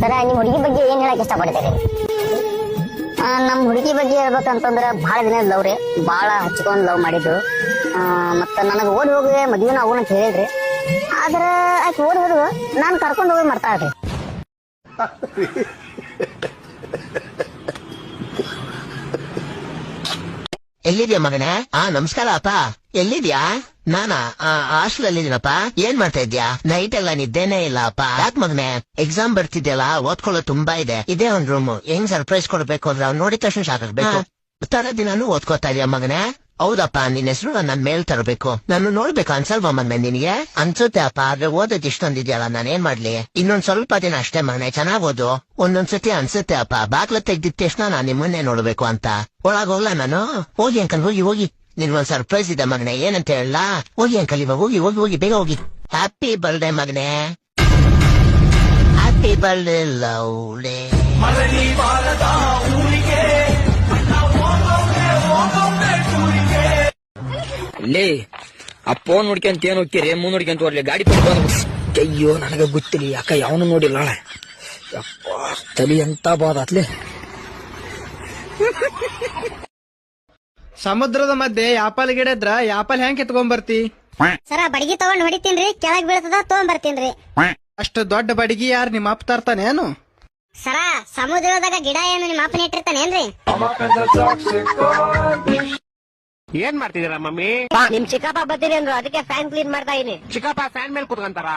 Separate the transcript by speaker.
Speaker 1: ಸರ ನಿಮ್ ಹುಡುಗಿ ಬಗ್ಗೆ ಏನ್ ಹೇಳಕ್ ಇಷ್ಟಪಡ್ತೀರಿ? ನಮ್ ಹುಡುಗಿ ಬಗ್ಗೆ ಹೇಳ್ಬೇಕಂತಂದ್ರ ಬಹಳ ದಿನ ಲವ್ ರೀ, ಬಹಳ ಹಚ್ಕೊಂಡ್ ಲವ್ ಮಾಡಿದ್ದು. ಮತ್ತ ನನಗ್ ಓಡಿ ಹೋಗಿ ಮದ್ವೆನ ಆಗೋಣ ಅಂತ ಹೇಳಿದ್ರಿ. ಆದ್ರ ಆಕೆ ಓಡಿ ಹೋದ್ರು ನಾನ್ ಕರ್ಕೊಂಡ್ ಹೋಗಿ ಮಾಡ್ತಾಳ್ರಿ.
Speaker 2: ಎಲ್ಲಿದ್ಯಾ ಮಗನೇ? ನಮಸ್ಕಾರ ಅಪ್ಪ. ಎಲ್ಲಿದ್ಯಾ? ನಾನಾ ಹಾಸ್ಟೆಲ್ ಅಲ್ಲಿ ಇದೀನಪ್ಪ. ಏನ್ ಮಾಡ್ತಾ ಇದ್ಯಾ? ನೈಟ್ ಎಲ್ಲ ನಿದ್ದೆನೇ ಇಲ್ಲ ಅಪ್ಪ. ಯಾಕ್ ಮಗನೇ? ಎಕ್ಸಾಮ್ ಬರ್ತಿದ್ಯಲ್ಲ, ಓದ್ಕೊಳ್ಳೋ ತುಂಬಾ ಇದೆ. ಇದೇ ಒಂದ್ ರೂಮ್. ಹೆಂಗ್ ಸರ್ಪ್ರೈಸ್ ಕೊಡ್ಬೇಕು ಅಂದ್ರೆ ಅವ್ನು ನೋಡಿದ ತಕ್ಷಣ ಸಾಕಾಗ್ಬೇಕು. ತರ ದಿನಾನು ಓದ್ಕೋತಾ ಇದೀಯ ಮಗನೇ? ಹೌದಪ್ಪ, ನಿನ್ ಹೆಸರು ನನ್ ಮೇಲ್ ತರಬೇಕು. ನಾನು ನೋಡ್ಬೇಕು ಅನ್ಸಲ್ವಾ ಮನ್ಮೆ ನಿನಗೆ? ಅನ್ಸುತ್ತೆ ಅಪ್ಪ, ಆದ್ರೆ ಓದೋದ್ ಇಷ್ಟೊಂದಿದ್ಯಲ್ಲ, ನಾನ್ ಏನ್ ಮಾಡ್ಲಿ? ಇನ್ನೊಂದ್ ಸ್ವಲ್ಪ ದಿನ ಅಷ್ಟೇ ಮಗನೆ, ಚೆನ್ನಾಗ್ ಓದು. ಒಂದೊಂದ್ಸತಿ ಅನ್ಸುತ್ತೆ ಅಪ್ಪ, ಬಾಗ್ಲ ತೆಗ್ದಿದ ತಕ್ಷಣ ನಾನ್ ನಿಮ್ಮನ್ನೇ ನೋಡ್ಬೇಕು ಅಂತ. ಒಳಗೋಗ್ಲಾ ನಾನು? ಹೋಗಿ ಅಂಕಲ್, ಹೋಗಿ ಹೋಗಿ. ನಿನ್ಗೊಂದ್ ಸರ್ಪ್ರೈಸ್ ಇದೆ ಮಗನೆ, ಏನಂತ ಹೇಳ? ಹೋಗಿ ಅಂಕಲ್, ಇವಾಗ ಹೋಗಿ ಹೋಗಿ ಹೋಗಿ, ಬೇಗ ಹೋಗಿ. ಹ್ಯಾಪಿ ಬರ್ಡೇ ಮಗನೆ. Happy birthday lovely.
Speaker 3: ಲೇ ಆ ಫೋನ್ ನೋಡ್ಕೊಂತ ಏನ್ ಹೋಗ್ತೀರಿ? ಮುಂದ್ ನೋಡ್ಕೊಂತ ಹೋಗ್ಲಿ, ಗಾಡಿ ಪಡ್ಕೊಂಡು. ಅಯ್ಯೋ ನನಗೆ ಗೊತ್ತಿಲ್ಲ, ಯಾಕ ಯಾವನು ನೋಡಿಲ್ಲ. ಯಪ್ಪ ತಲಿ ಎಂತ ಬಾದಾತ್ಲೆ.
Speaker 4: ಸಮುದ್ರದ ಮಧ್ಯೆ ಯಾಪಲ್ ಗಿಡ ಇದ್ರ ಯಾಪಲ್ ಹೆಂಗ್ ಕಿತ್ಕೊಂಡ್ ಬರ್ತಿ?
Speaker 1: ಸರ ಬಡಗಿ ತಗೊಂಡ್ ಹೊಡಿತೀನ್ರಿ, ಕೆಳಗ್ ಬೀಳ್ತದ ತಗೊಂಡ್ ಬರ್ತೀನ್ರಿ.
Speaker 4: ಅಷ್ಟು ದೊಡ್ಡ ಬಡಗಿ ಯಾರು ನಿಮ್ಮ ಅಪ್ಪ ತರ್ತಾನೇನು?
Speaker 1: ಸರ ಸಮುದ್ರದಾಗ ಗಿಡ ಏನು ನಿಮ್ಮ ಅಪ್ಪನ ಇಟ್ಟಿರ್ತಾನೇನ್ರಿ?
Speaker 5: ಏನ್ ಮಾಡ್ತಿದ್ದೀರಾ ಮಮ್ಮಿ?
Speaker 1: ನಿಮ್ ಚಿಕ್ಕಪ್ಪ ಬರ್ತೀರಿ ಅಂದ್ರು, ಅದಕ್ಕೆ ಫ್ಯಾನ್ ಕ್ಲೀನ್ ಮಾಡ್ತಾ ಇದೀನಿ.
Speaker 5: ಚಿಕ್ಕಪ್ಪ ಫ್ಯಾನ್ ಮೇಲೆ ಕುತ್ಕೊಂತಾರ.